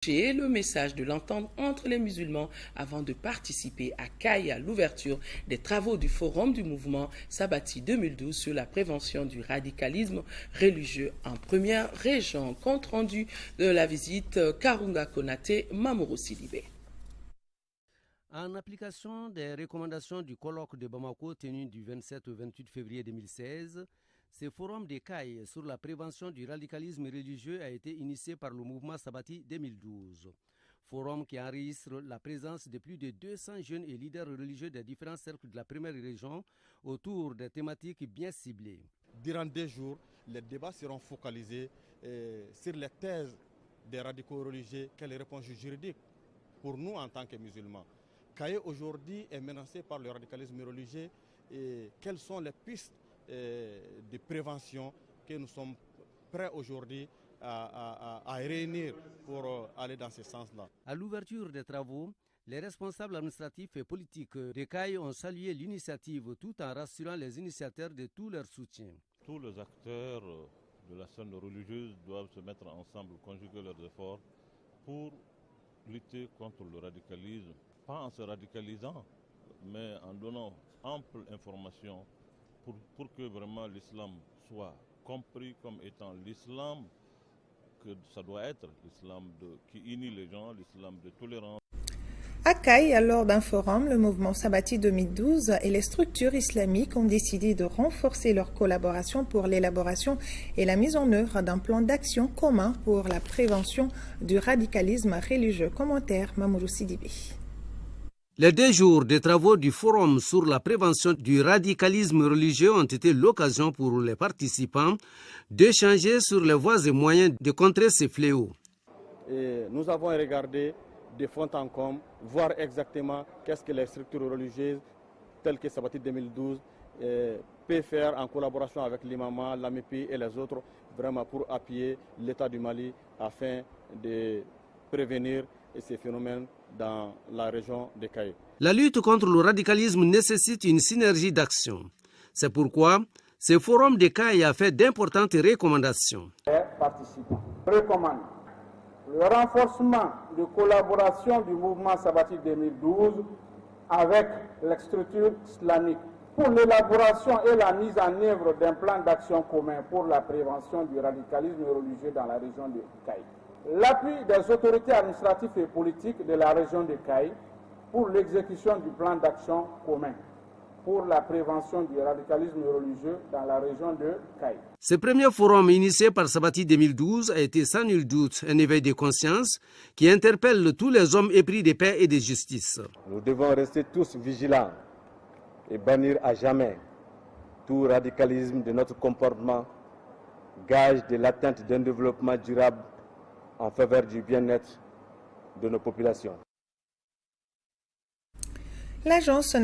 le message de l'entente entre les musulmans avant de participer à Caille à l'ouverture des travaux du Forum du mouvement Sabati 2012 sur la prévention du radicalisme religieux en première région. Compte rendu de la visite Karunga Konate, Mamoru Sidibé. En application des recommandations du colloque de Bamako tenu du 27 au 28 février 2016, ce forum des CAI sur la prévention du radicalisme religieux a été initié par le mouvement Sabati 2012. Forum qui enregistre la présence de plus de 200 jeunes et leaders religieux des différents cercles de la première région autour des thématiques bien ciblées. Durant 2 jours, les débats seront focalisés sur les thèses des radicaux religieux, quelle réponse juridique pour nous en tant que musulmans. CAI aujourd'hui est menacé par le radicalisme religieux et quelles sont les pistes de prévention que nous sommes prêts aujourd'hui à réunir pour aller dans ce sens-là. À l'ouverture des travaux, les responsables administratifs et politiques de CAI ont salué l'initiative tout en rassurant les initiateurs de tout leur soutien. Tous les acteurs de la scène religieuse doivent se mettre ensemble, conjuguer leurs efforts pour lutter contre le radicalisme, pas en se radicalisant, mais en donnant ample information pour que vraiment l'islam soit compris comme étant l'islam que ça doit être, l'islam qui unit les gens, l'islam de tolérance. À Caille, lors d'un forum, le mouvement Sabati 2012 et les structures islamiques ont décidé de renforcer leur collaboration pour l'élaboration et la mise en œuvre d'un plan d'action commun pour la prévention du radicalisme religieux. Commentaire Mamoru Sidibé. Les 2 jours de travaux du Forum sur la prévention du radicalisme religieux ont été l'occasion pour les participants d'échanger sur les voies et moyens de contrer ces fléaux. Et nous avons regardé de fond en comble, voir exactement qu'est-ce que les structures religieuses telles que Sabati 2012 peuvent faire en collaboration avec l'imama, l'AMIPI et les autres, vraiment pour appuyer l'État du Mali afin de prévenir ces phénomènes dans la région de Caille. La lutte contre le radicalisme nécessite une synergie d'action. C'est pourquoi ce forum de Caille a fait d'importantes recommandations. Les participants recommandent le renforcement de collaboration du mouvement Sabati 2012 avec les structures islamiques pour l'élaboration et la mise en œuvre d'un plan d'action commun pour la prévention du radicalisme religieux dans la région de Caille. L'appui des autorités administratives et politiques de la région de Caille pour l'exécution du plan d'action commun pour la prévention du radicalisme religieux dans la région de Caille. Ce premier forum initié par Sabati 2012 a été sans nul doute un éveil de conscience qui interpelle tous les hommes épris de paix et de justice. Nous devons rester tous vigilants et bannir à jamais tout radicalisme de notre comportement, gage de l'atteinte d'un développement durable en faveur du bien-être de nos populations. L'Agence